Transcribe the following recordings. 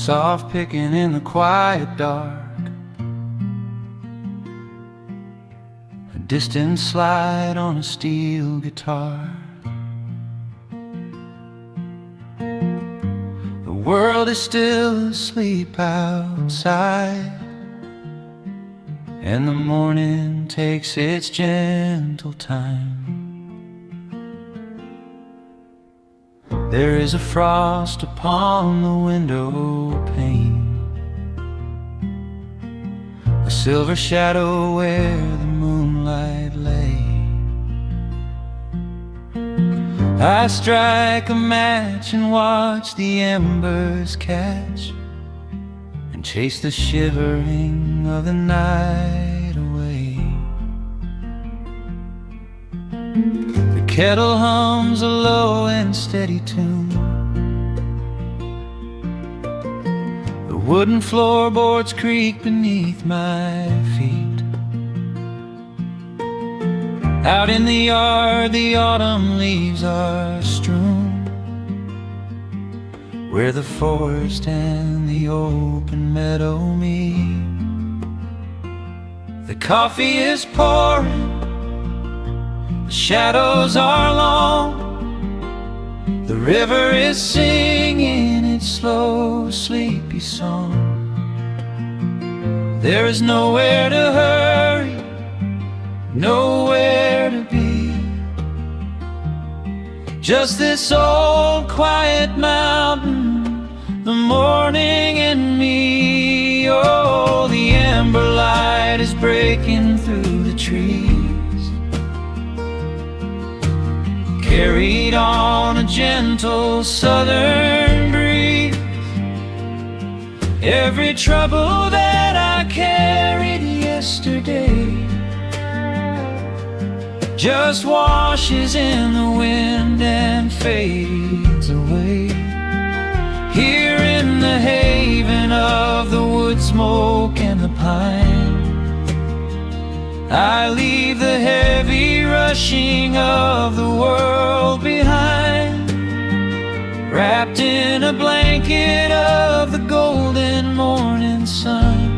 soft picking in the quiet dark, a distant slide on a steel guitar. The world is still asleep outside, and the morning takes its gentle time. There is a frost upon the window pane, a silver shadow where the moonlight lay. I strike a match and watch the embers catch, and chase the shivering of the night away. The kettle hums a low and steady tune, the wooden floorboards creak beneath my feet. Out in the yard the autumn leaves are strewn, where the forest and the open meadow meet. The coffee is pouring, the shadows are long, the river is singing its slow, sleepy song. There is nowhere to hurry, nowhere to be, just this old quiet mountain, the morning and me. Oh, the amber light is breaking through the trees, carried on a gentle southern breeze. Every trouble that I carried yesterday just washes in the wind and fades away. Here in the haven of the wood smoke and the pine, I leave the heavy rushing of the world behind, wrapped in a blanket of the golden morning sun.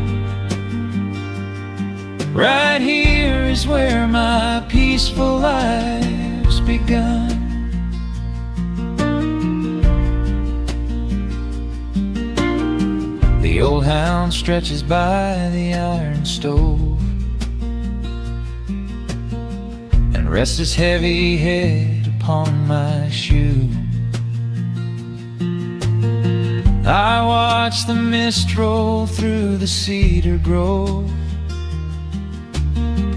Right here is where my peaceful life's begun. The old hound stretches by the iron stove and rests his heavy head upon my shoe. I watch the mist roll through the cedar grove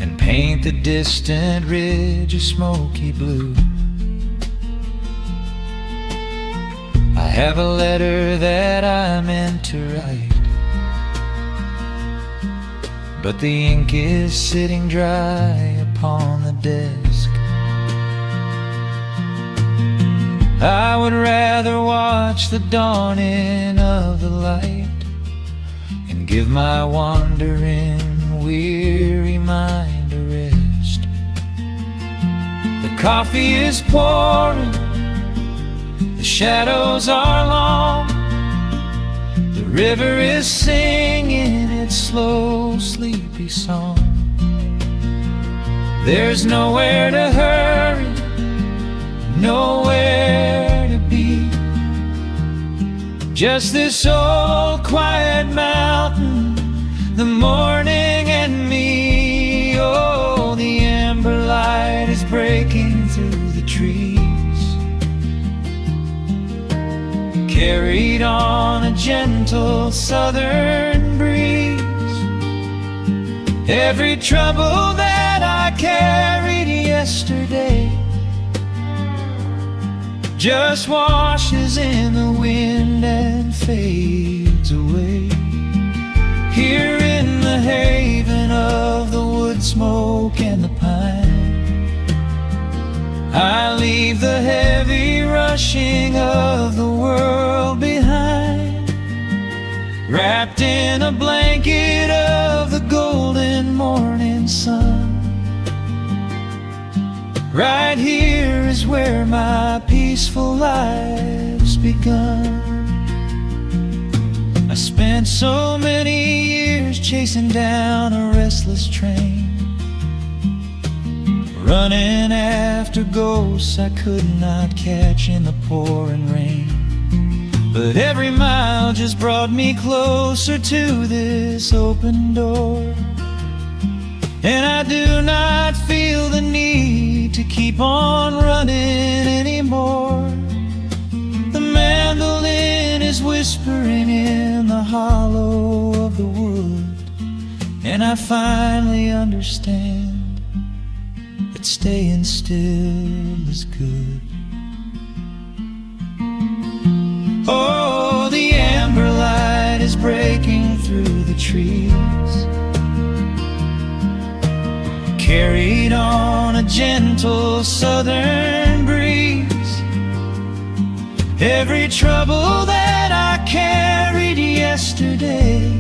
and paint the distant ridge a smoky blue. I have a letter that I meant to write, but the ink is sitting dry upon the desk. I would rather watch the dawning of the light and give my wandering, weary mind a rest. The coffee is pouring, the shadows are long, the river is singing its slow, sleepy song. There's nowhere to hurry, nowhere to be, just this old quiet mountain, the morning and me. Oh, the amber light is breaking through the trees, carried on a gentle southern breeze. Every trouble that I carried yesterday just washes in the wind and fades away. Here in the haven of the wood smoke and the pine, I leave the heavy rushing of the world behind, wrapped in a blanket of the golden morning sun. Right here is where my peaceful life's begun. spent so many years chasing down a restless train, running after ghosts I could not catch in the pouring rain. But every mile just brought me closer to this open door, and I do not feel the need to keep on running anymore. The mandolin is whispering in the hollow of the wood, and I finally understand that staying still is good. Oh, the amber light is breaking through the trees, carried on a gentle southern breeze. Every trouble that I carried yesterday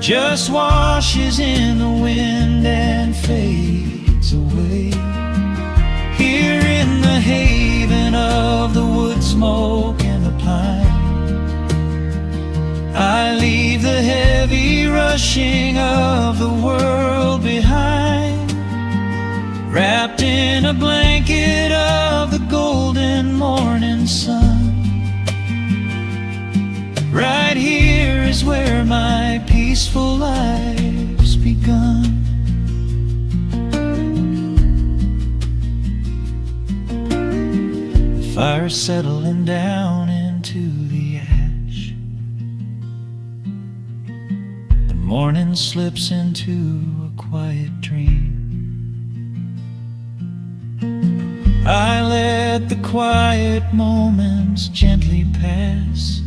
just washes in the wind and fades away. Here in the haven of the wood smoke and the pine, I leave the heavy rushing of the world behind, wrapped in a blanket of the golden morning sun. Right here is where my peaceful life's begun. The fire's settling down into the ash, the morning slips into a quiet dream. I let the quiet moments gently pass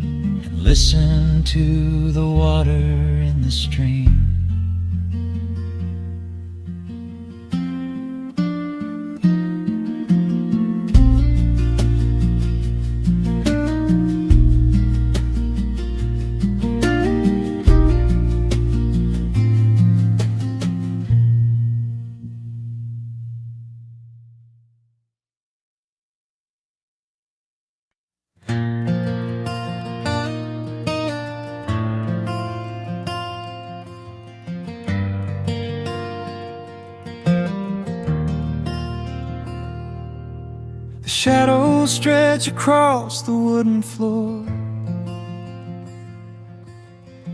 and listen to the water in the stream. Shadows stretch across the wooden floor.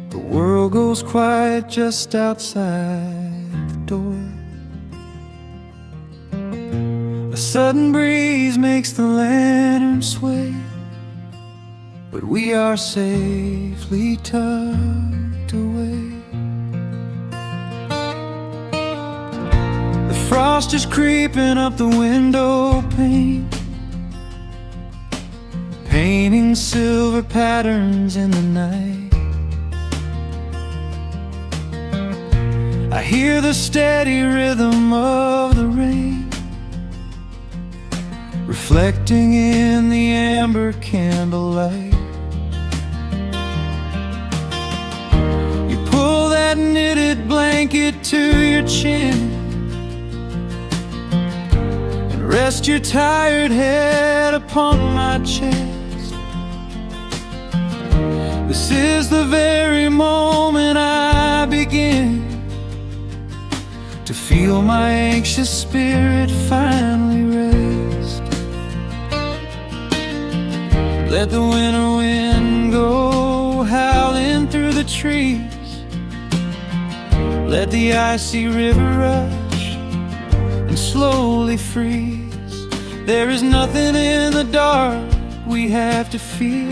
The world goes quiet just outside the door. A sudden breeze makes the lantern sway, but we are safely tucked away. The frost is creeping up the window pane, painting silver patterns in the night. I hear the steady rhythm of the rain, reflecting in the amber candlelight. You pull that knitted blanket to your chin and rest your tired head upon my chest. This is the very moment I begin to feel my anxious spirit finally rest. Let the winter wind go howling through the trees, let the icy river rush and slowly freeze. There is nothing in the dark we have to fear,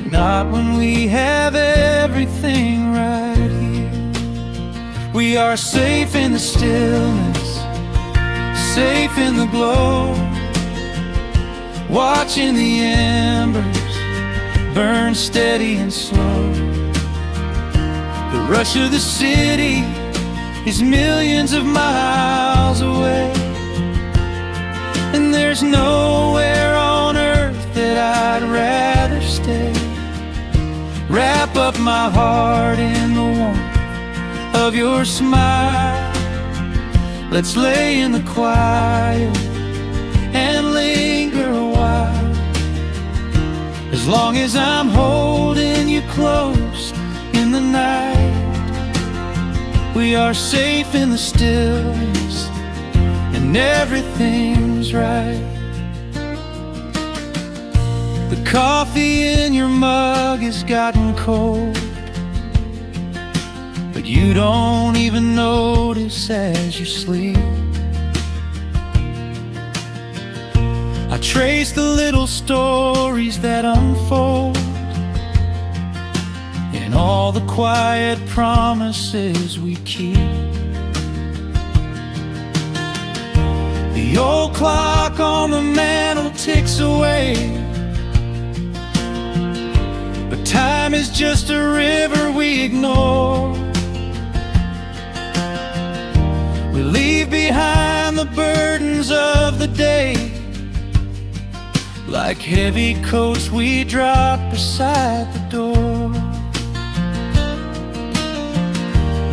not when we have everything right here. We are safe in the stillness, safe in the glow, watching the embers burn steady and slow. The rush of the city is millions of miles away, and there's nowhere on earth that I'd rather stay. Wrap up my heart in the warmth of your smile. Let's lay in the quiet and linger a while. As long as I'm holding you close in the night, we are safe in the stillness, and everything's right. The coffee in your mug has gotten cold, but you don't even notice as you sleep. I trace the little stories that unfold in all the quiet promises we keep. The old clock on the mantle ticks away, but time is just a river we ignore. We leave behind the burdens of the day, like heavy coats we drop beside the door.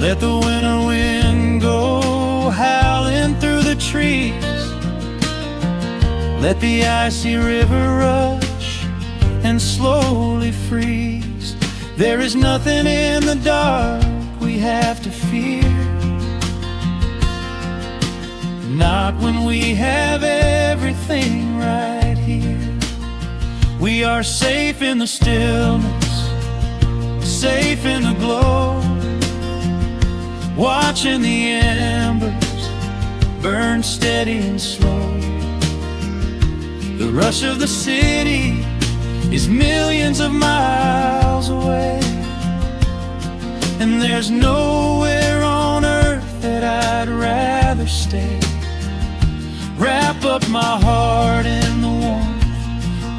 Let the winter wind go howling through the trees, let the icy river rush and slowly freeze. There is nothing in the dark we have to fear, not when we have everything right here. We are safe in the stillness, safe in the glow, watching the embers burn steady and slow. The rush of the city is millions of miles away, and there's nowhere on earth that I'd rather stay. Wrap up my heart in the warmth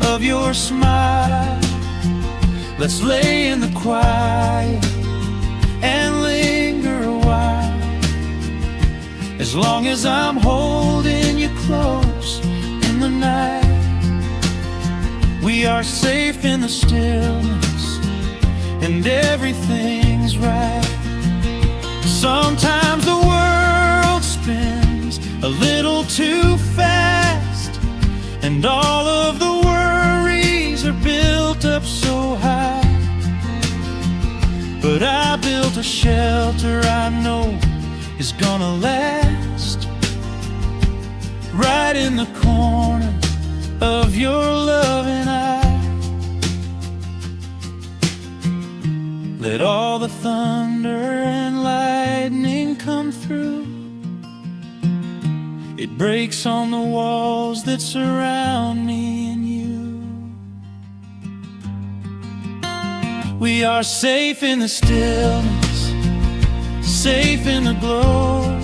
of your smile. Let's lay in the quiet and linger a while. As long as I'm holding you close in the night, we are safe in the stillness, and everything's right. Sometimes the world spins a little too fast, and all of the worries are built up so high. But I built a shelter I know is gonna last, right in the corner of your loving eye. Let all the thunder and lightning come through. It breaks on the walls that surround me and you. We are safe in the stillness, safe in the glow,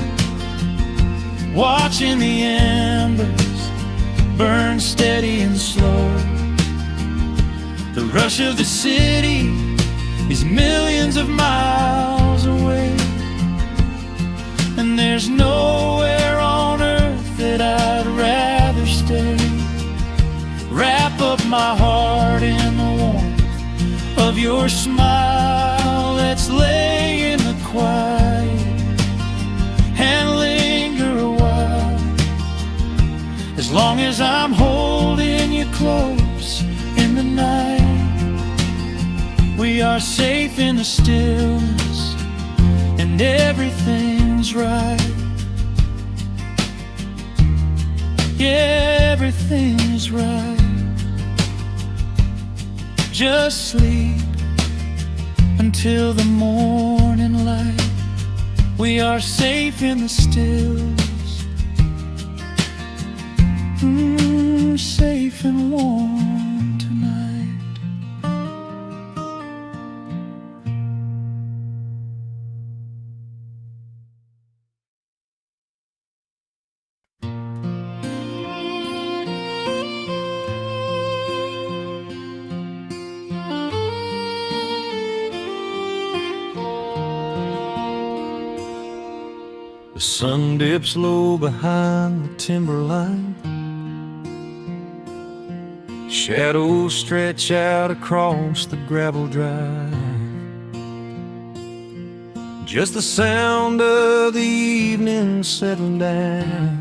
watching the embers burn steady and slow. The rush of the city is millions of miles away, and there's nowhere on earth that I'd rather stay. Wrap up my heart in the warmth of your smile. Let's lay in the quiet and linger a while. As long as I'm holding you close in the night, we are safe in the stillness, and everything's right. Yeah, everything's right. Just sleep until the morning light. We are safe in the stillness, safe and warm tonight. The sun dips low behind the timberline. Shadows stretch out across the gravel drive. Just the sound of the evening settling down,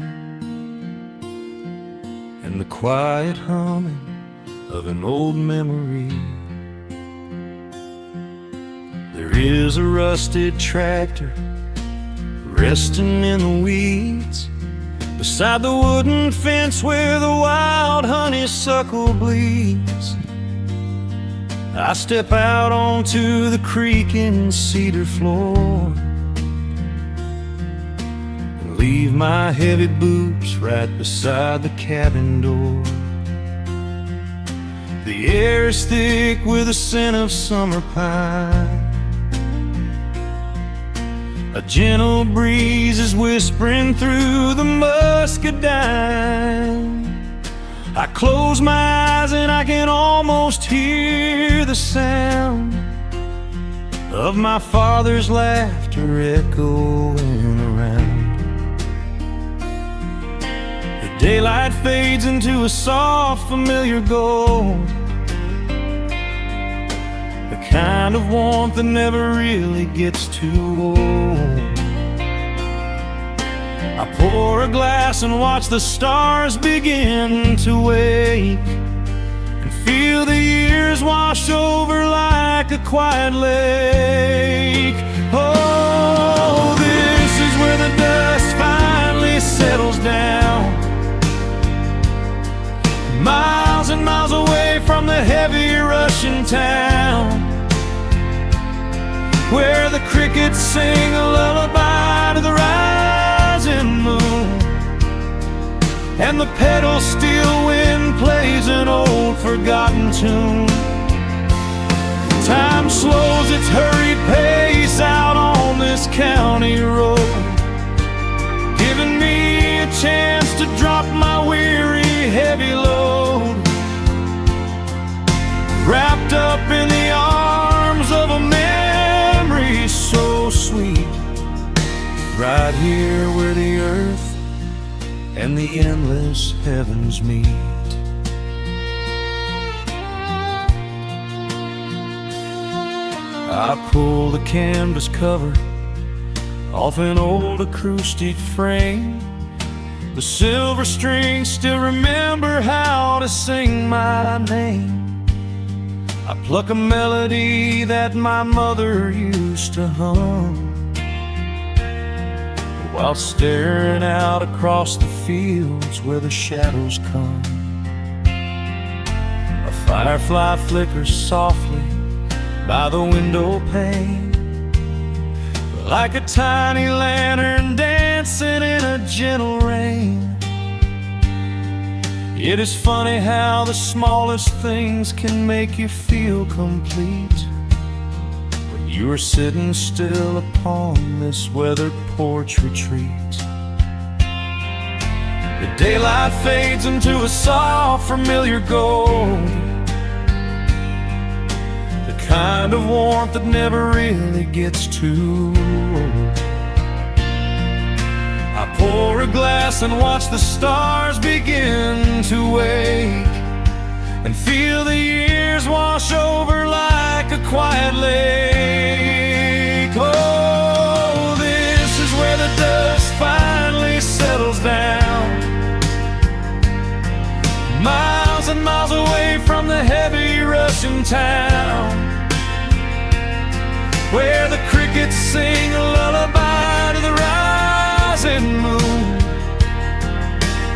and the quiet humming of an old memory. There is a rusted tractor resting in the weeds beside the wooden fence where the wild honeysuckle bleeds. I step out onto the creek in cedar floor and leave my heavy boots right beside the cabin door. The air is thick with the scent of summer pine. A gentle breeze is whispering through the muscadine. I close my eyes and I can almost hear the sound of my father's laughter echoing around. The daylight fades into a soft, familiar gold, the kind of warmth that never really gets too old. I pour a glass and watch the stars begin to wake, and feel the years wash over like a quiet lake. Oh, this is where the dust finally settles down, miles and miles away from the heavy Russian town, where the crickets sing a lullaby to the rising moon, and the pedal steel wind plays an old forgotten tune. Time slows its hurried pace out on this county road, giving me a chance to drop my weary heavy load, wrapped up in the arms of a memory so sweet, right here where the earth and the endless heavens meet. I pull the canvas cover off an old acoustic frame. The silver strings still remember how to sing my name. I pluck a melody that my mother used to hum while staring out across the fields where the shadows come. A firefly flickers softly by the window pane, like a tiny lantern dancing in a gentle rain. It is funny how the smallest things can make you feel complete when you are sitting still upon this weathered porch retreat. The daylight fades into a soft, familiar gold, the kind of warmth that never really gets too old. I pour a glass and watch the stars begin to wake, and feel the years wash over like a quiet lake. Oh, this is where the dust finally settles down, miles and miles away from the heavy Russian town, where the crickets sing a lullaby to the rising moon,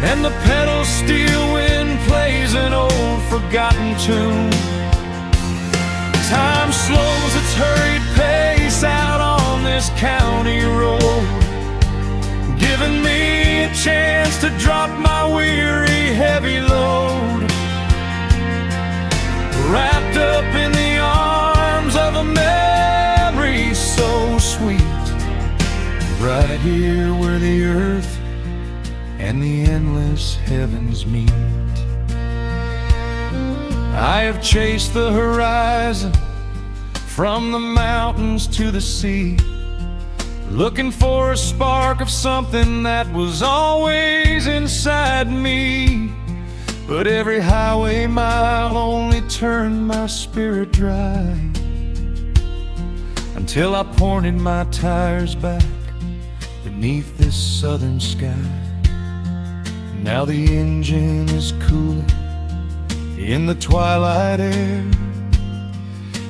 and the pedal steel wind plays an old forgotten tune. Time slows its hurried pace out on this county road, giving me a chance to drop my weary heavy load, wrapped up in the arms of a memory so sweet, right here where the earth and the endless heavens meet. I have chased the horizon from the mountains to the sea, looking for a spark of something that was always inside me. But every highway mile only turned my spirit dry, until I pointed my tires back beneath this southern sky. Now the engine is cooling in the twilight air.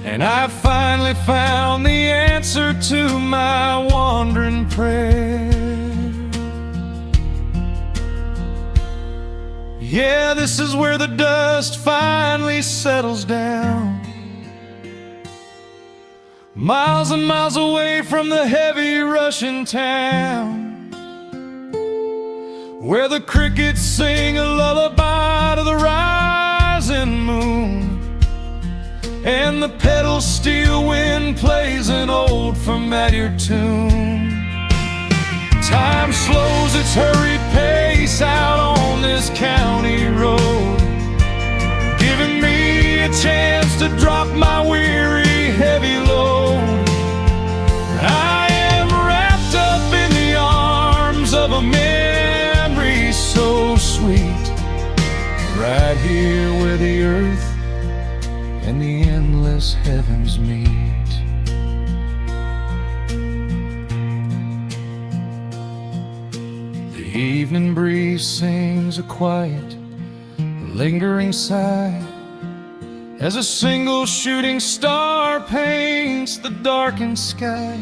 And I finally found the answer to my wandering prayer. Yeah, this is where the dust finally settles down, miles and miles away from the heavy Russian town, where the crickets sing a lullaby to the rising moon, and the pedal steel wind plays an old familiar tune. Time slows its hurried pace out on this county road, giving me a chance to drop my weary, heavy load. I am wrapped up in the arms of a memory so sweet, right here where the earth and the endless heavens meet. The evening breeze sings a quiet, lingering sigh as a single shooting star paints the darkened sky.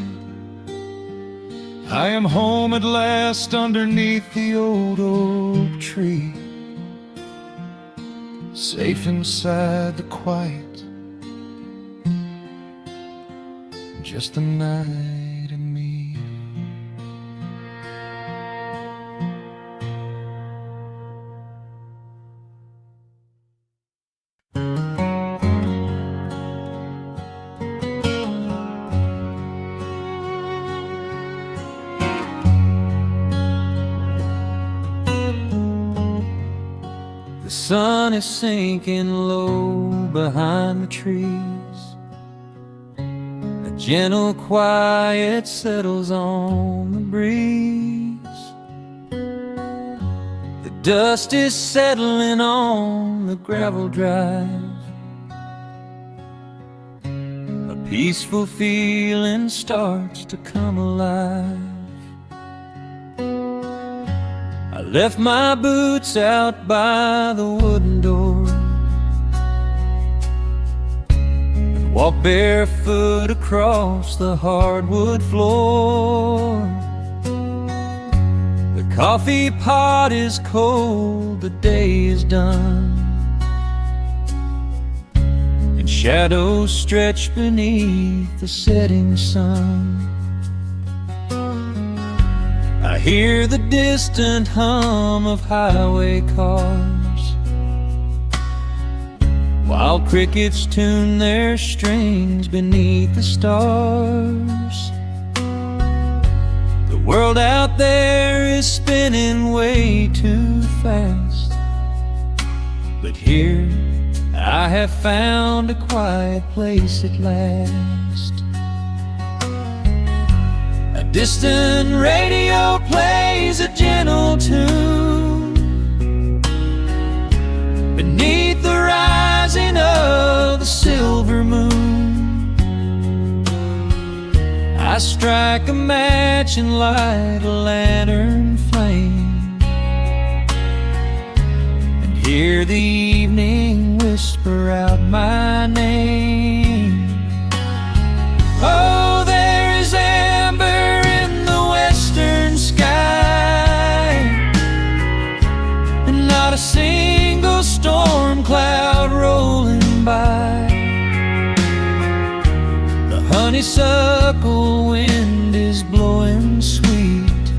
I am home at last underneath the old oak tree, safe inside the quiet, just the night and me. The sun is sinking low behind the trees. A gentle quiet settles on the breeze. The dust is settling on the gravel drive. A peaceful feeling starts to come alive. I left my boots out by the wooden door and walked barefoot across the hardwood floor. The coffee pot is cold, the day is done, and shadows stretch beneath the setting sun. I hear the distant hum of highway cars, while crickets tune their strings beneath the stars. The world out there is spinning way too fast, but here I have found a quiet place at last. A distant radio plays a gentle tune beneath the rising of the silver moon. I strike a match and light a lantern flame, and hear the evening whisper out my name. Oh, there is amber in the western sky, and not a single storm cloud rolling by. The honeysuckle wind is blowing sweet,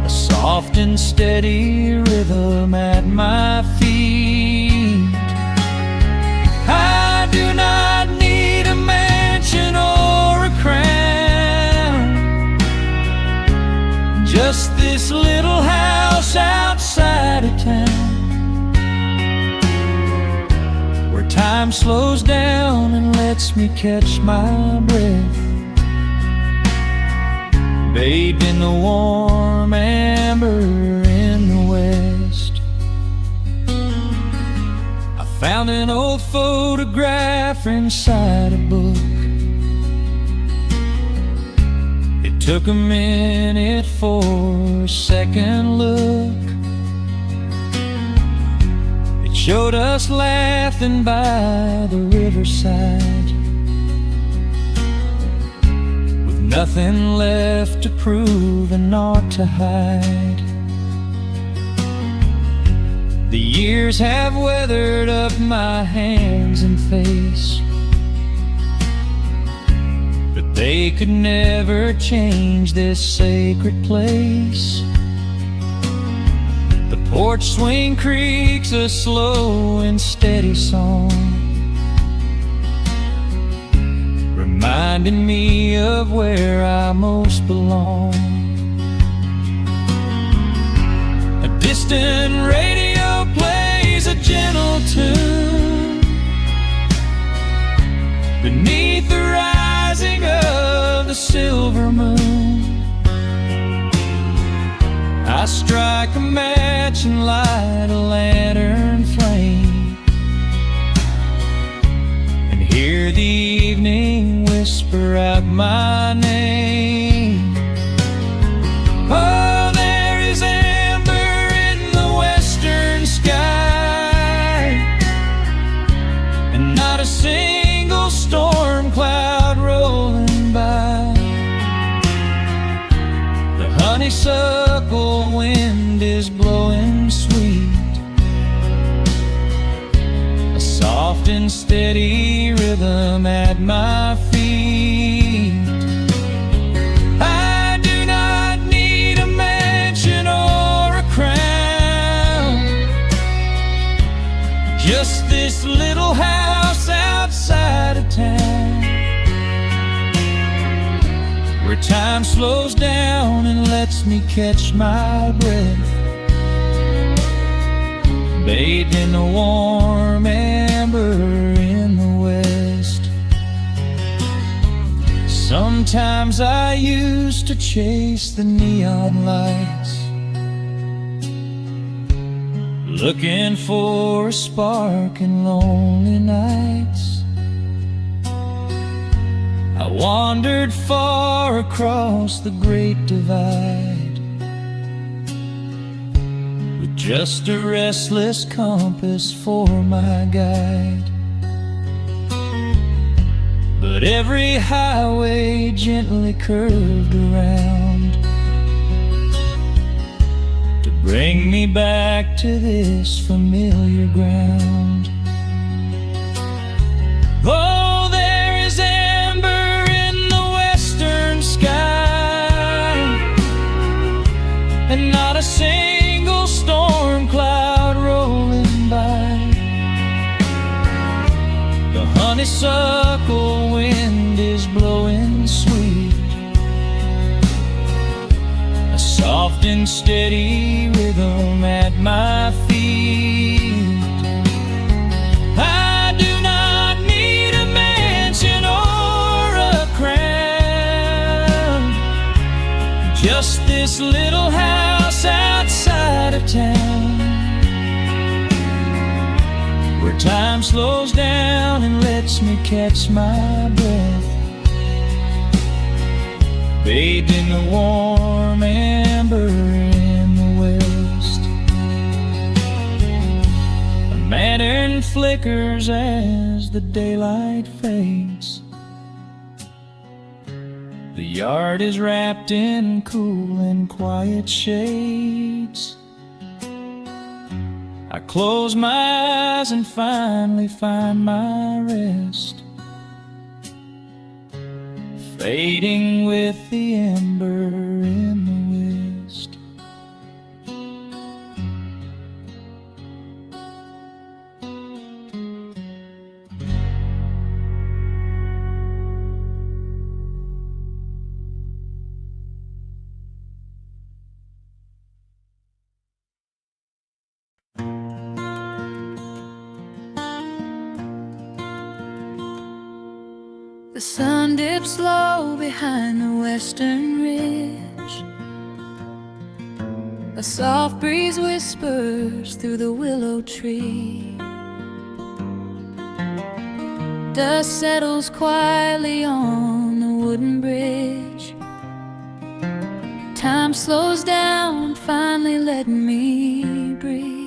a soft and steady rhythm at my feet. I do not need a mansion or a crown, just this little house outside of town, where time slows down and lets me catch my breath, bathed in the warm amber in the west. I found an old photograph inside a book. It took a minute for a second look. showed us laughing by the riverside, with nothing left to prove and naught to hide. The years have weathered up my hands and face, but they could never change this sacred place. The porch swing creaks a slow and steady song, reminding me of where I most belong. A distant radio plays a gentle tune beneath the rising of the silver moon. I strike a match and light a lantern flame, and hear the evening whisper out my name. Oh, there is amber in the western sky, and not a single storm cloud rolling by. The honeysuckle wind is blowing sweet, a soft and steady rhythm at my feet. I do not need a mansion or a crown, just this little house outside of town, where time slows down and lets me catch my breath, bathed in the warm amber in the west. Sometimes I used to chase the neon lights, looking for a spark in lonely nights. I wandered far across the great divide, with just a restless compass for my guide. But every highway gently curved around to bring me back to this familiar ground. Oh, there is amber in the western sky, and not a single storm cloud rolling by. The honeysuckle wind is blowing sweet, a soft and steady rhythm at my feet. I do not need a mansion or a crown, just this little house outside of town, where time slows down and lets me catch my breath, bathed in the warm amber in the west. A lantern flickers as the daylight fades. The yard is wrapped in cool and quiet shades. I close my eyes and finally find my rest, fading with the ember in the west. The sun dips low behind the western ridge. A soft breeze whispers through the willow tree. Dust settles quietly on the wooden bridge. Time slows down, finally letting me breathe.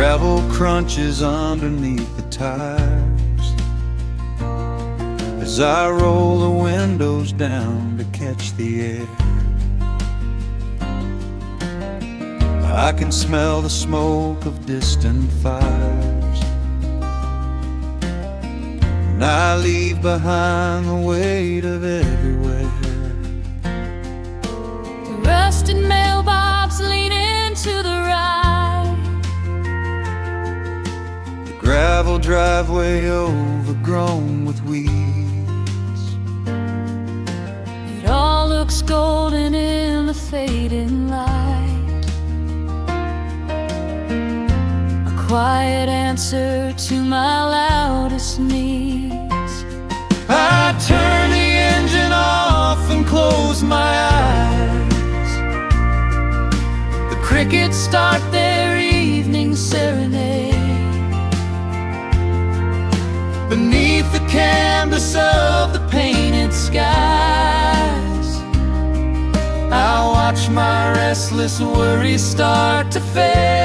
gravel crunches underneath the tires as I roll the windows down to catch the air. I can smell the smoke of distant fires, and I leave behind the weight of everywhere. The rusted mailbox lean into the right, The gravel driveway overgrown with weeds. it all looks golden in the fading light. Quiet answer to my loudest needs. I turn the engine off and close my eyes. The crickets start their evening serenade. Beneath the canvas of the painted skies, I watch my restless worries start to fade.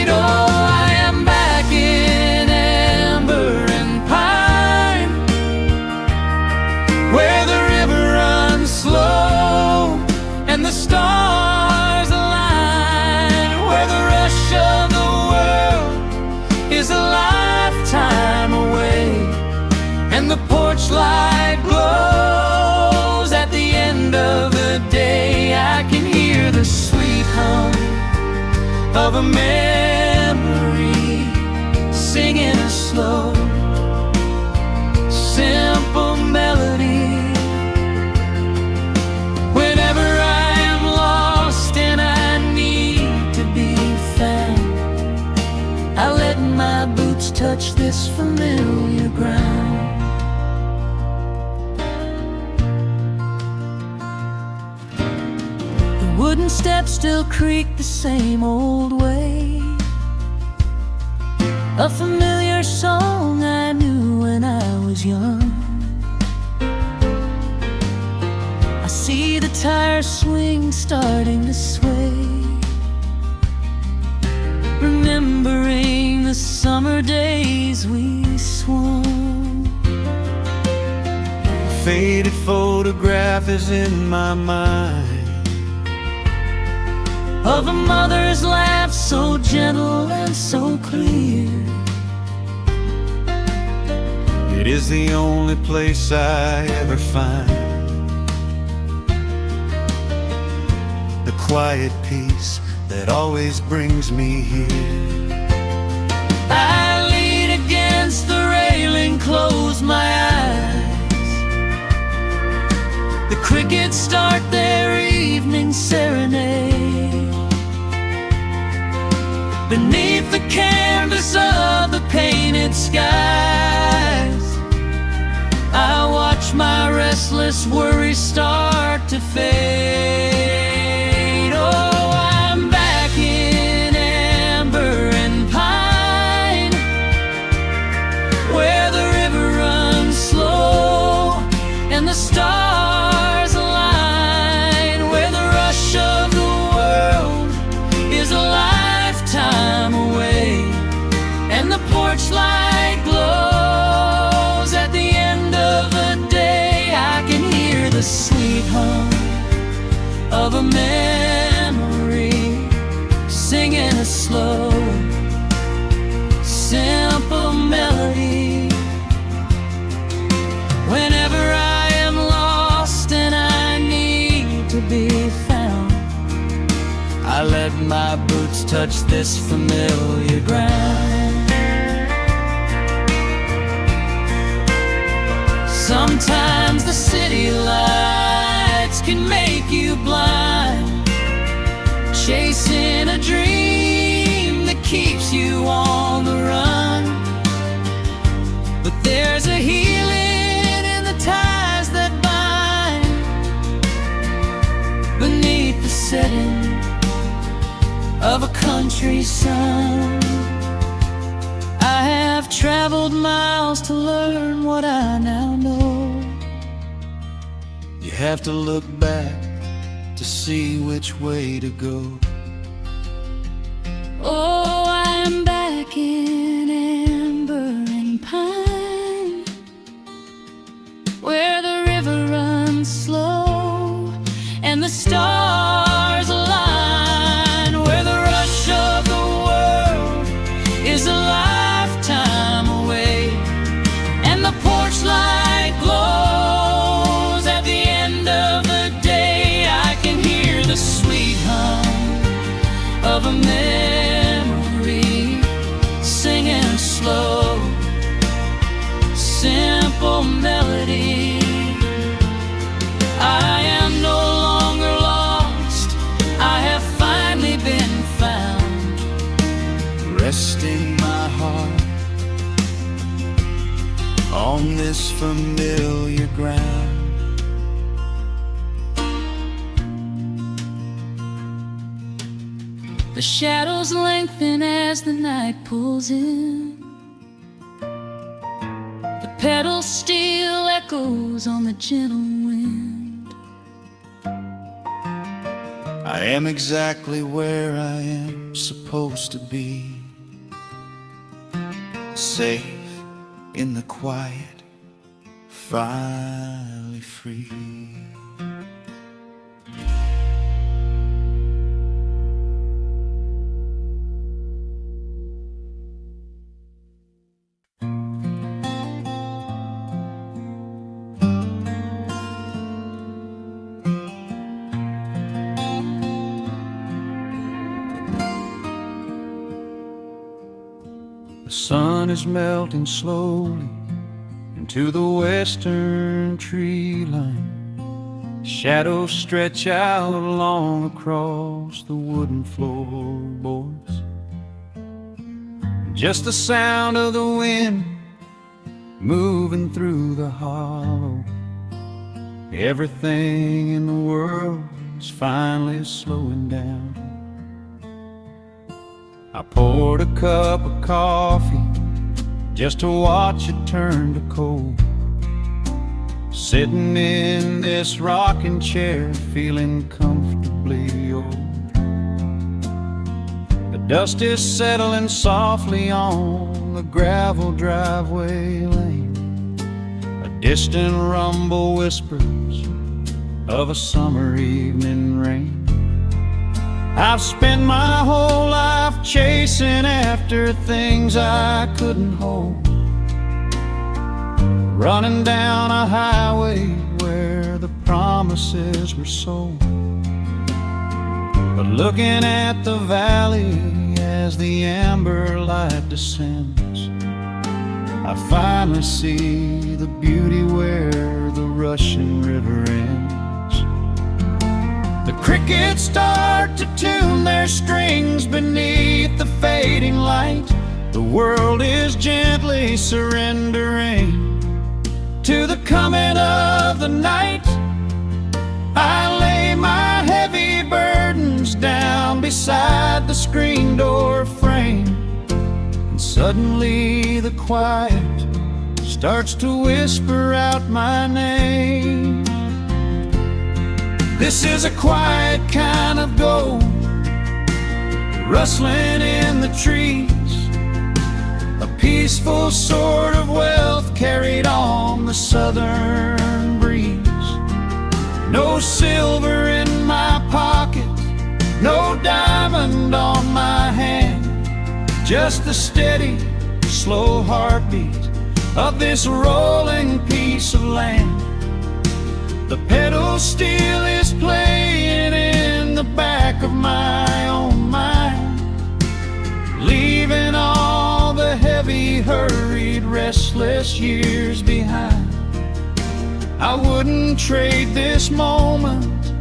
Oh, I am back in amber and pine, where the river runs slow and the stars align, where the rush of the world is a lifetime away, and the porch light glows at the end of the day. I can hear the sweet hum of a memory singing a slow, simple melody. Whenever I am lost and I need to be found, I let my boots touch this familiar ground. Wooden steps still creak the same old way, a familiar song I knew when I was young. I see the tire swing starting to sway, remembering the summer days we swung. A faded photograph is in my mind of a mother's laugh so gentle and so clear. It is the only place I ever find the quiet peace that always brings me here. I lean against the railing, close my eyes. The crickets start their evening serenade. Beneath the canvas of the painted skies, I watch my restless worries start to fade. Oh, I'm back in amber and pine, where the river runs slow and the stars align, where the rush of the world is a lifetime away, and the porch light glows at the end of the day. I can hear the sweet hum of a memory singing a slow, simple melody. Whenever I am lost and I need to be found, I let my boots touch this familiar ground. Sometimes the city lights can make you blind, chasing a dream that keeps you on the run. But there's a healing in the ties that bind beneath the setting of a country sun. I have traveled miles to learn what I now know. You have to look back to see which way to go. Oh, resting my heart on this familiar ground. The shadows lengthen as the night pulls in. The pedal steel echoes on the gentle wind. I am exactly where I am supposed to be, safe in the quiet, finally free. The sun is melting slowly into the western tree line. Shadows stretch out long across the wooden floorboards. Just the sound of the wind moving through the hollow. Everything in the world is finally slowing down. I poured a cup of coffee just to watch it turn to cold, sitting in this rocking chair feeling comfortably old. The dust is settling softly on the gravel driveway lane. A distant rumble whispers of a summer evening rain. I've spent my whole life chasing after things I couldn't hold, running down a highway where the promises were sold. But looking at the valley as the amber light descends, I finally see the beauty where the rushing river ends. The crickets start to tune their strings beneath the fading light. The world is gently surrendering to the coming of the night. I lay my heavy burdens down beside the screen door frame, and suddenly the quiet starts to whisper out my name. This is a quiet kind of gold, rustling in the trees, a peaceful sort of wealth carried on the southern breeze. No silver in my pocket, no diamond on my hand, just the steady, slow heartbeat of this rolling piece of land. The pedal steel is playing in the back of my own mind, leaving all the heavy, hurried, restless years behind. I wouldn't trade this moment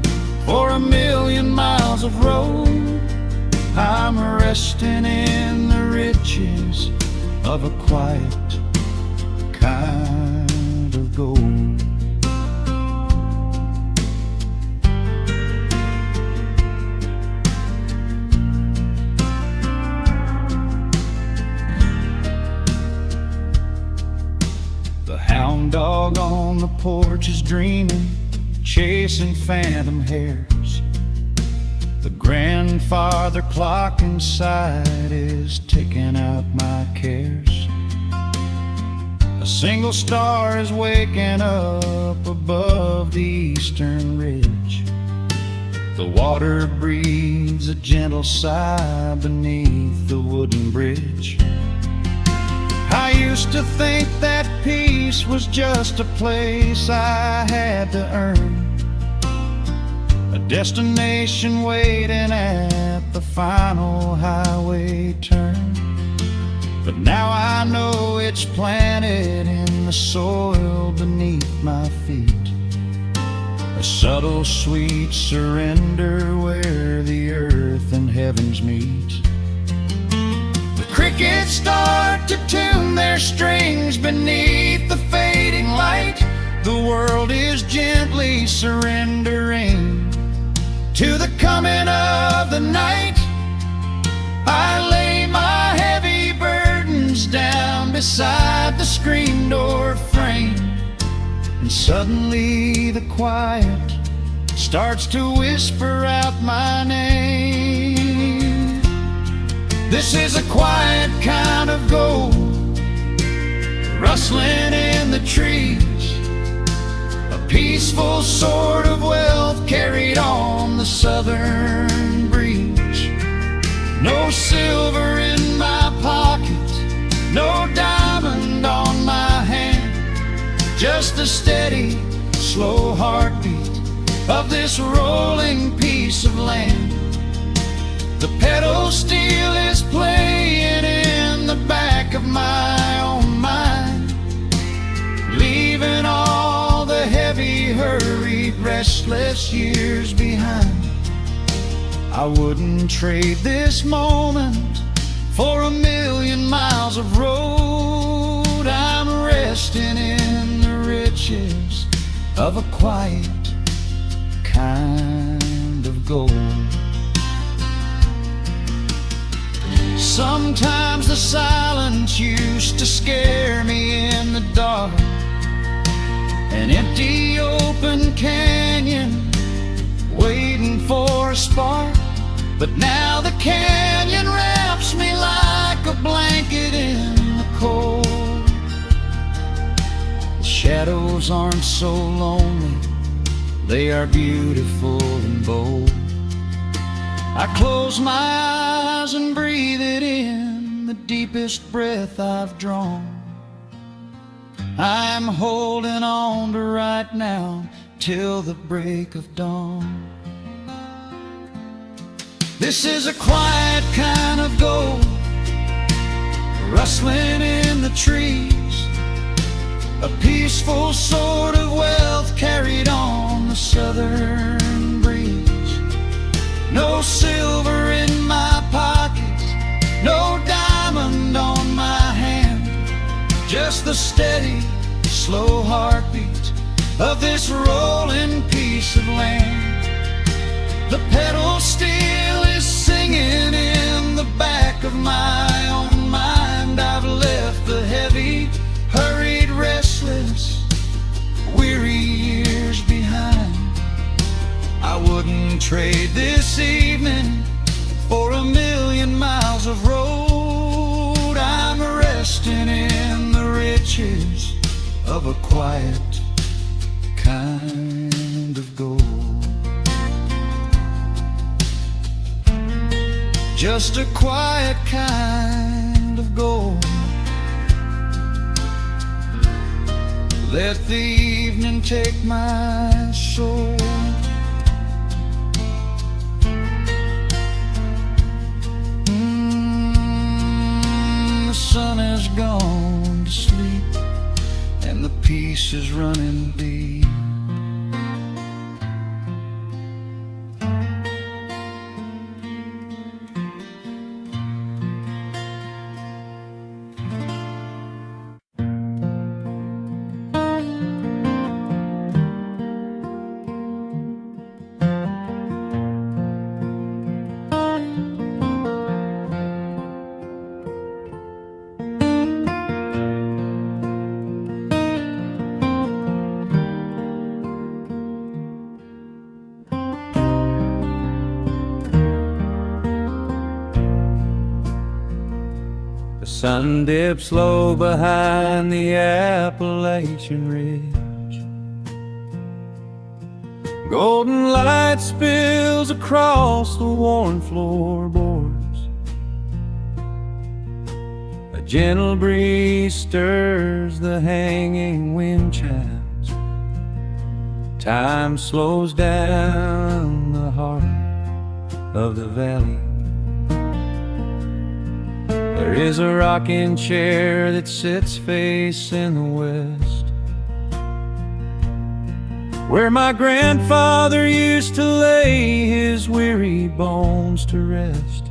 for 1,000,000 miles of road. I'm resting in the riches of a quiet kind of gold. Dog on the porch is dreaming, chasing phantom hares. The grandfather clock inside is ticking out my cares. A single star is waking up above the eastern ridge. The water breathes a gentle sigh beneath the wooden bridge. I used to think that peace was just a place I had to earn, a destination waiting at the final highway turn. But now I know it's planted in the soil beneath my feet, a subtle sweet surrender where the earth and heavens meet. The crickets start to tune their strings beneath the fading light. The world is gently surrendering to the coming of the night. I lay my heavy burdens down beside the screen door frame, and suddenly the quiet starts to whisper out my name. This is a quiet kind of gold, rustling in the trees, a peaceful sort of wealth carried on the southern breeze. No silver in my pocket, no diamond on my hand, just the steady, slow heartbeat of this rolling piece of land. The pedal steel is playing in the back of my own mind, leaving all the heavy, hurried, restless years behind. I wouldn't trade this moment for 1,000,000 miles of road. I'm resting in the riches of a quiet kind of gold. Sometimes the silence used to scare me in the dark, an empty open canyon waiting for a spark. But now the canyon wraps me like a blanket in the cold. The shadows aren't so lonely, they are beautiful and bold. I close my eyes and breathe it in, the deepest breath I've drawn. I'm holding on to right now till the break of dawn. This is a quiet kind of gold, rustling in the trees, a peaceful sort of wealth carried on the southern breeze. No silver in my pocket, no diamond on my hand, just the steady, slow heartbeat of this rolling piece of land. The pedal steel is singing in the back of my own mind. I've left the heavy, hurried, restless, weary years behind. I wouldn't trade this evening for 1,000,000 miles of road. I'm resting in the riches of a quiet kind of gold. Just a quiet kind of gold. Let the evening take my soul. The sun has gone to sleep and the peace is running deep. The sun dips low behind the Appalachian Ridge. Golden light spills across the worn floorboards. A gentle breeze stirs the hanging wind chimes. Time slows down the heart of the valley. There is a rocking chair that sits facing the west, where my grandfather used to lay his weary bones to rest.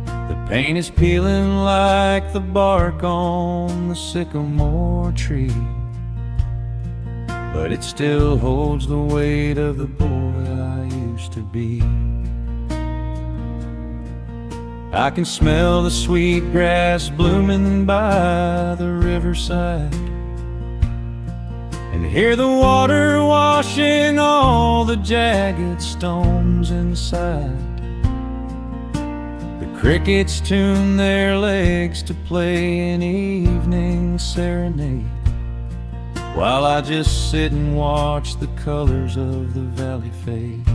The Paint is peeling like the bark on the sycamore tree, but it still holds the weight of the boy I used to be. I can smell the sweet grass blooming by the riverside, and hear the water washing all the jagged stones inside. The crickets tune their legs to play an evening serenade, while I just sit and watch the colors of the valley fade.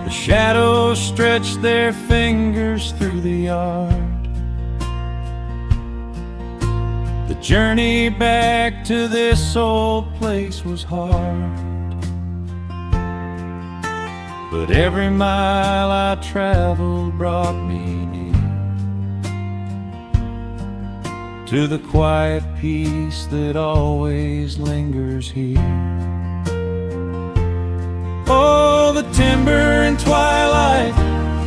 The shadows stretch their fingers through the yard. The journey back to this old place was hard, but every mile I traveled brought me near to the quiet peace that always lingers here. Oh, the timber and twilight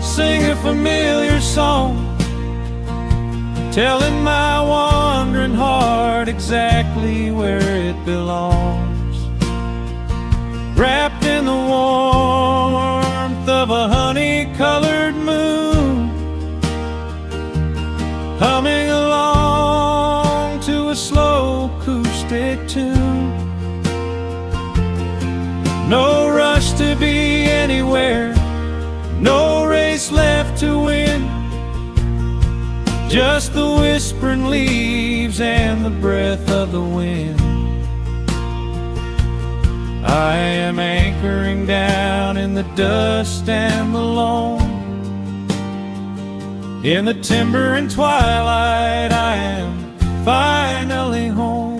sing a familiar song, telling my wandering heart exactly where it belongs. Wrapped in the warmth of a honey-colored moon, humming along to a slow acoustic tune. No rush to be anywhere, no race left to win, just the whispering leaves and the breath of the wind. I am anchoring down in the dust and the loam. In the timber and twilight I am finally home.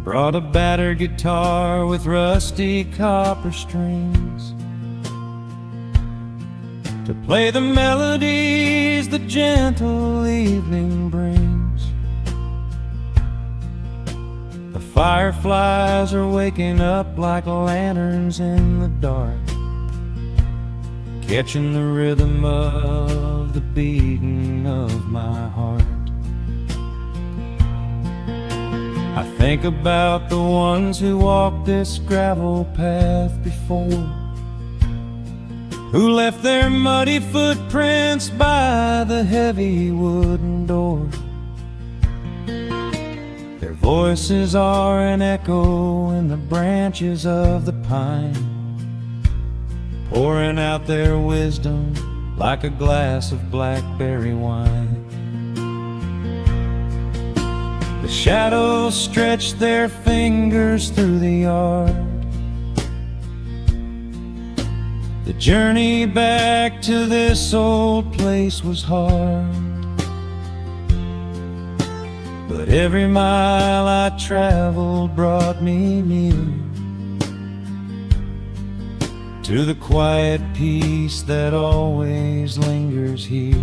Brought a battered guitar with rusty copper strings to play the melodies the gentle evening brings. The fireflies are waking up like lanterns in the dark, catching the rhythm of the beating of my heart. I think about the ones who walked this gravel path before, who left their muddy footprints by the heavy wooden door. Their voices are an echo in the branches of the pine, pouring out their wisdom like a glass of blackberry wine. The shadows stretch their fingers through the yard. The journey back to this old place was hard, but every mile I traveled brought me near to the quiet peace that always lingers here.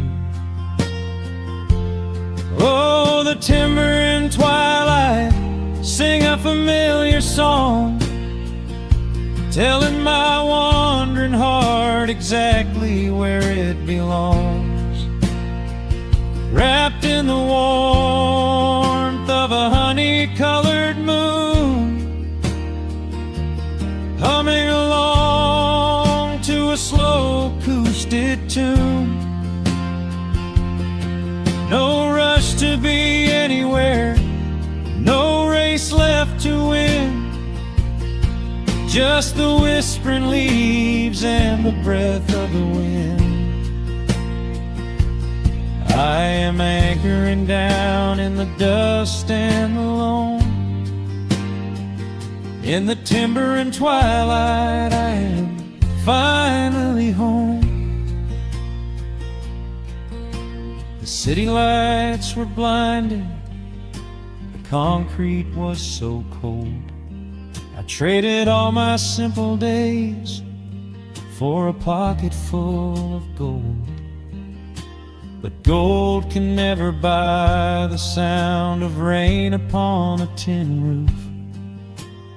Oh, the timber and twilight sing a familiar song, telling my wandering heart exactly where it belongs. Wrapped in the warmth of a honey-colored moon, humming along to a slow acoustic tune. No rush to be anywhere, no race left to win, just the whispering leaves and the breath of the wind. I am anchoring down in the dust and the loam. In the timber and twilight, I am finally home. The city lights were blinding, the concrete was so cold. I traded all my simple days for a pocket full of gold. But gold can never buy the sound of rain upon a tin roof,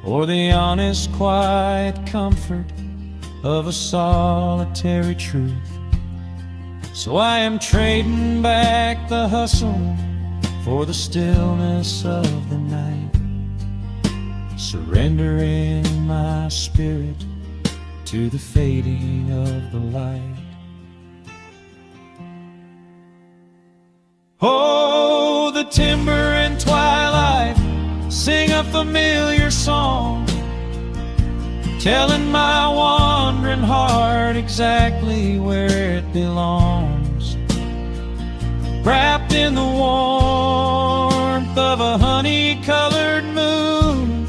or the honest, quiet comfort of a solitary truth. So I am trading back the hustle for the stillness of the night, surrendering my spirit to the fading of the light. Oh, the timber and twilight sing a familiar song, telling my wandering heart exactly where it belongs. Wrapped in the warmth of a honey-colored moon,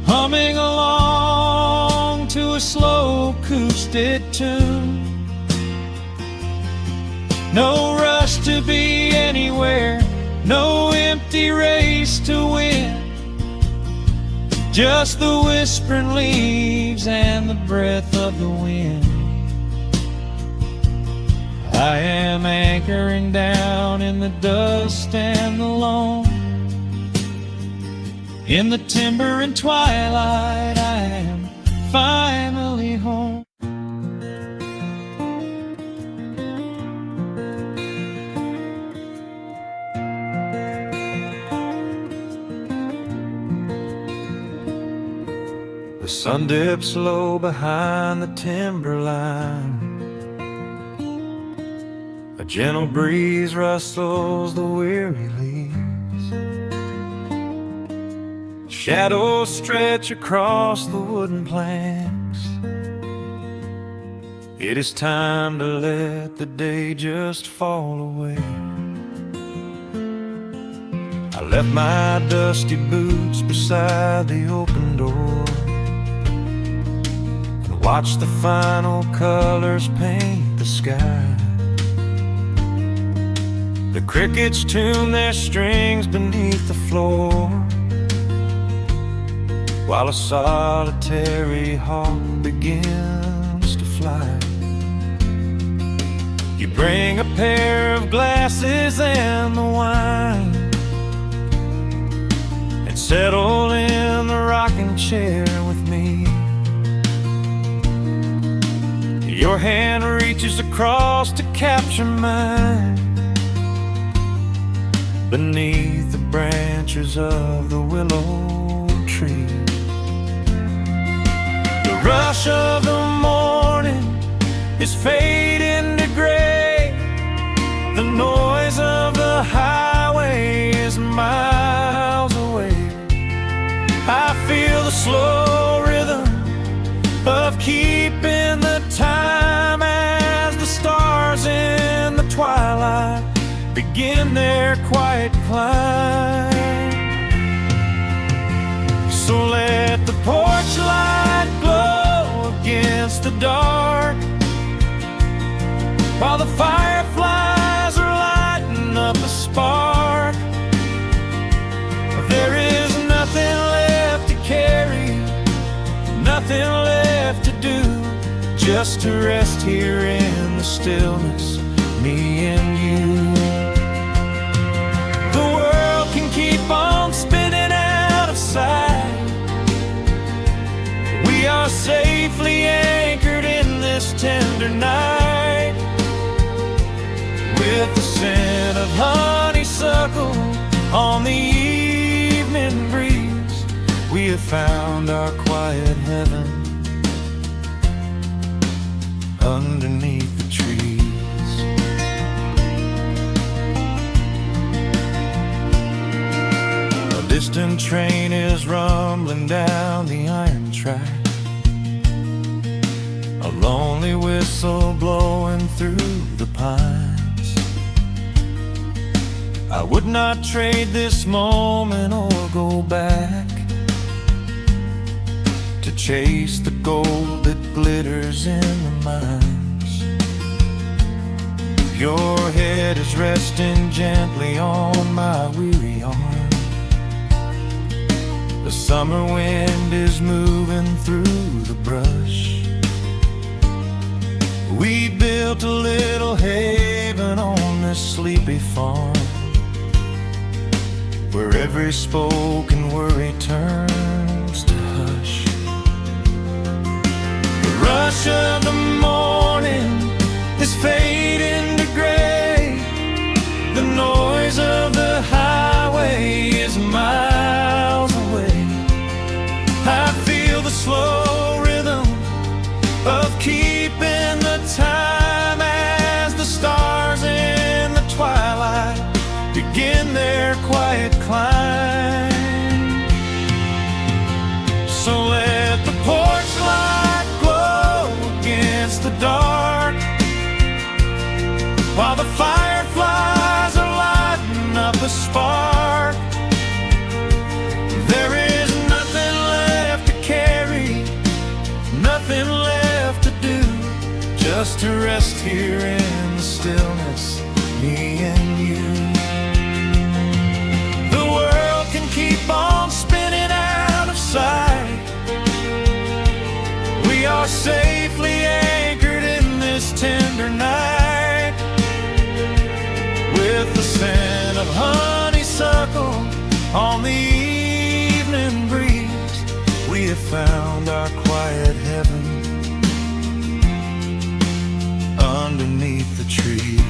humming along to a slow acoustic tune. No rush to be anywhere, no empty race to win, just the whispering leaves and the breath of the wind. I am anchoring down in the dust and the loam. In the timber and twilight, I am finally home. The sun dips low behind the timberline. A gentle breeze rustles the weary leaves. Shadows stretch across the wooden planks. It is time to let the day just fall away. I left my dusty boots beside the open door, watch the final colors paint the sky. The crickets tune their strings beneath the floor, while a solitary hawk begins to fly. You bring a pair of glasses and the wine, and settle in the rocking chair with me. Your hand reaches across to capture mine, beneath the branches of the willow tree. The rush of the morning is fading to gray. The noise of the highway is miles away. I feel the slow rhythm of keeping the time as the stars in the twilight begin their quiet climb. So let the porch light glow against the dark, while the fireflies are lighting up a spark. There is nothing left to carry, nothing left to do, just to rest here in the stillness, me and you. The world can keep on spinning out of sight. We are safely anchored in this tender night, with the scent of honeysuckle on the evening breeze. We have found our quiet heaven underneath the trees. A distant train is rumbling down the iron track, a lonely whistle blowing through the pines. I would not trade this moment or go back. chase the gold that glitters in the mines. Your head is resting gently on my weary arm. The summer wind is moving through the brush. We built a little haven on this sleepy farm, where every spoken worry turns to hush. The rush of the morning is fading to gray. The noise of the highway is miles away. I feel the slow rhythm of keeping the time as the stars in the twilight begin their quiet climb. So let the porch light glow against the dark, while the fireflies are lighting up a spark. There is nothing left to carry, nothing left to do, just to rest here in the stillness, me and you. The world can keep on spinning out of sight. We are safely anchored in this tender night. With the scent of honeysuckle on the evening breeze, we have found our quiet heaven underneath the trees.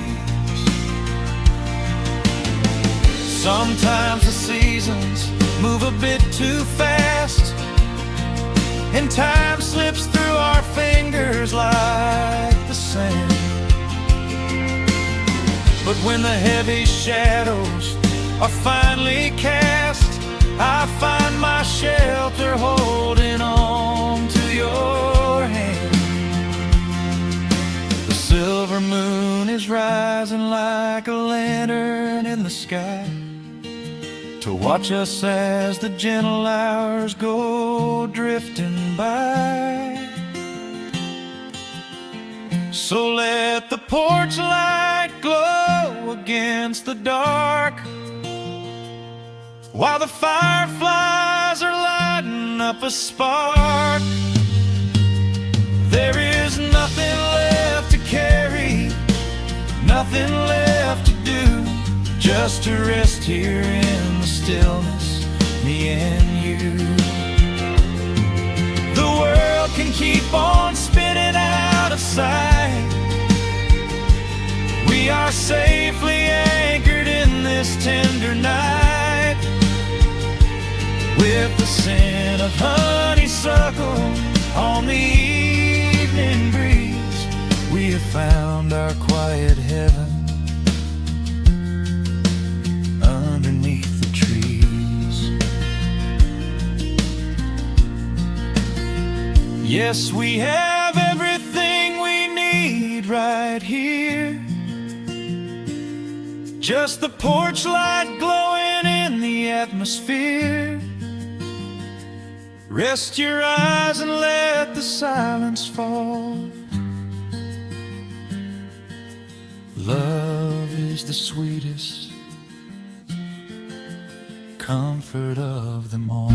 Sometimes the seasons move a bit too fast, and time slips through our fingers like the sand. But when the heavy shadows are finally cast, I find my shelter holding on to your hand. The silver moon is rising like a lantern in the sky, to watch us as the gentle hours go drifting by. So let the porch light glow against the dark, while the fireflies are lighting up a spark. There is nothing left to carry, nothing left to do, just to rest here in the stillness, me and you. The world can keep on spinning out of sight. We are safely anchored in this tender night. With the scent of honeysuckle on the evening breeze, we have found our quiet heaven underneath the trees. Yes, we have everything we need right here. Just the porch light glowing in the atmosphere. Rest your eyes and let the silence fall. Love is the sweetest comfort of them all.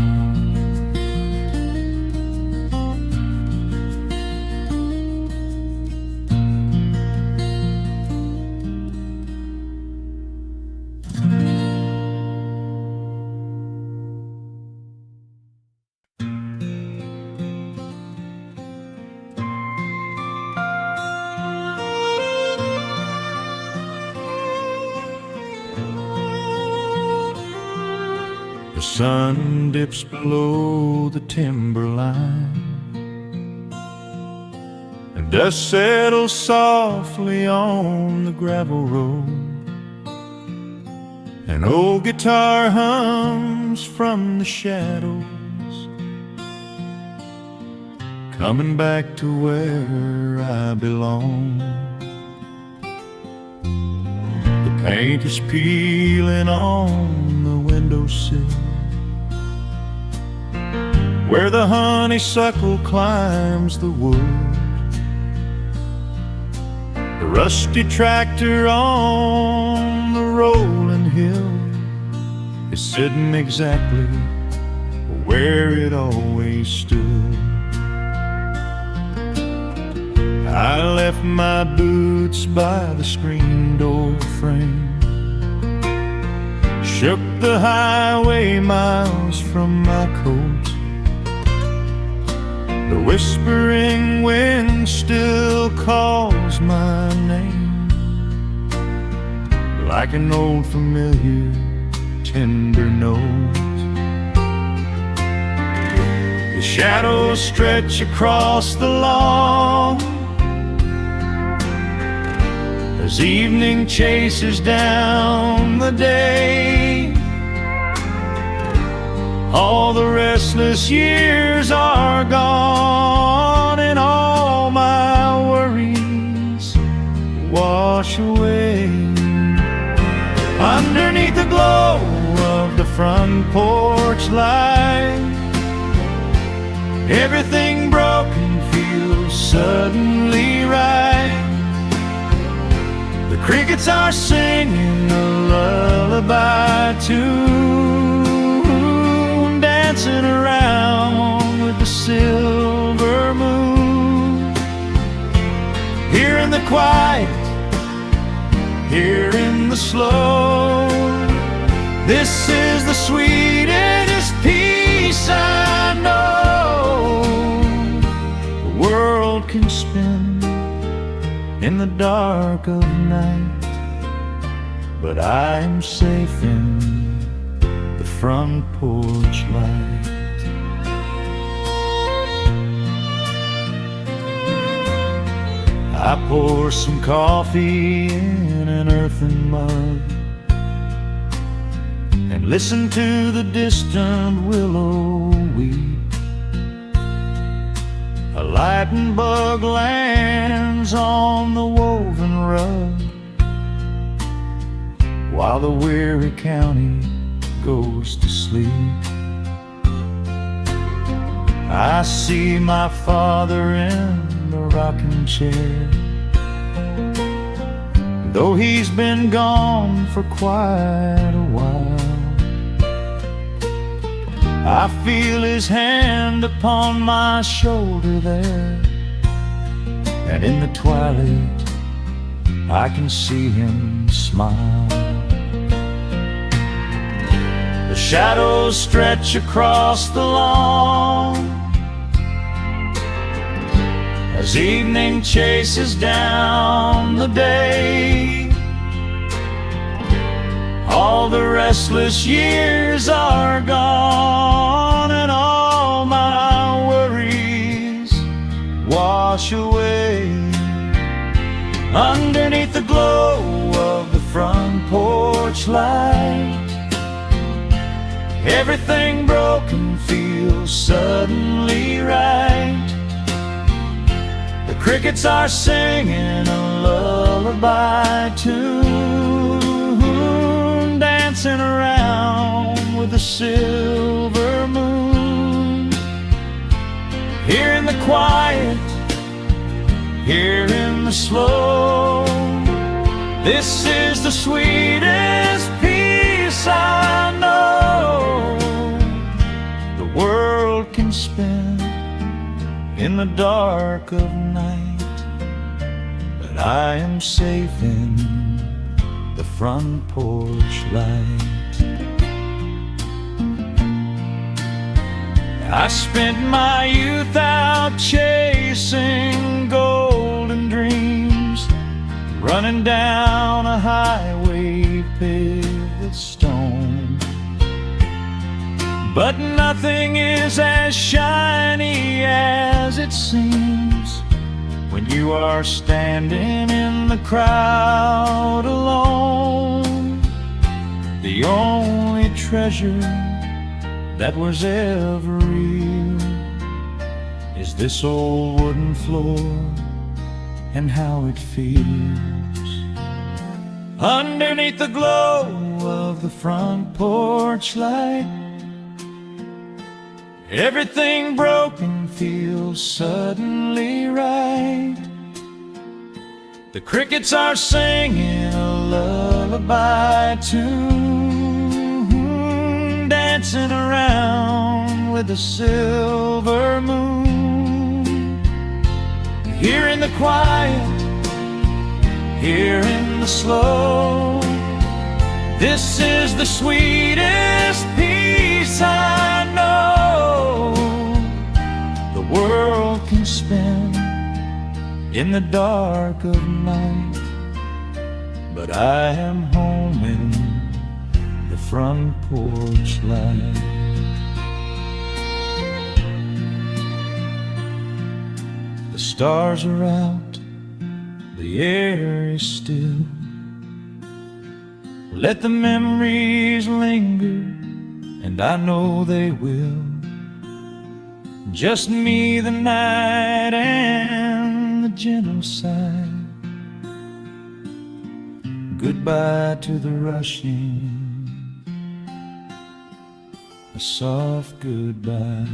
The sun dips below the timberline, and dust settles softly on the gravel road. An old guitar hums from the shadows, coming back to where I belong. The paint is peeling on the windowsill, where the honeysuckle climbs the wood. The rusty tractor on the rolling hill is sitting exactly where it always stood. I left my boots by the screen door frame, shook the highway miles from my coat. The whispering wind still calls my name, like an old familiar tender note. The shadows stretch across the lawn as evening chases down the day. All the restless years are gone, and all my worries wash away. Underneath the glow of the front porch light, everything broken feels suddenly right. The crickets are singing a lullaby tune, dancing around with the silver moon. Here in the quiet, here in the slow, this is the sweetest peace I know. The world can spin in the dark of night, but I am safe in the front porch light. I pour some coffee in an earthen mug and listen to the distant willow weep. A lightning bug lands on the woven rug, while the weary county goes to sleep. I see my father in the rocking chair, though he's been gone for quite a while. I feel his hand upon my shoulder there, and in the twilight I can see him smile. The shadows stretch across the lawn as evening chases down the day. All the restless years are gone, and all my worries wash away. Underneath the glow of the front porch light, everything broken feels suddenly right. The crickets are singing a lullaby tune, dancing around with the silver moon. Here in the quiet, here in the slow, this is the sweetest peace I know. The world can spin in the dark of night, but I am safe in the front porch light. I spent my youth out chasing golden dreams, running down a highway paved with stone. But nothing is as shiny as it seems when you are standing in the crowd alone. The only treasure that was ever real is this old wooden floor and how it feels. Underneath the glow of the front porch light, Everything broken feels suddenly right. The crickets are singing a lullaby tune, dancing around with the silver moon. Here in the quiet, here in the slow, this is the sweetest peace I know the world can spend in the dark of night. But I am home in the front porch light. The stars are out, the air is still. Let the memories linger, and I know they will. Just me, the night, and the gentle sigh. Goodbye to the rushing, a soft goodbye.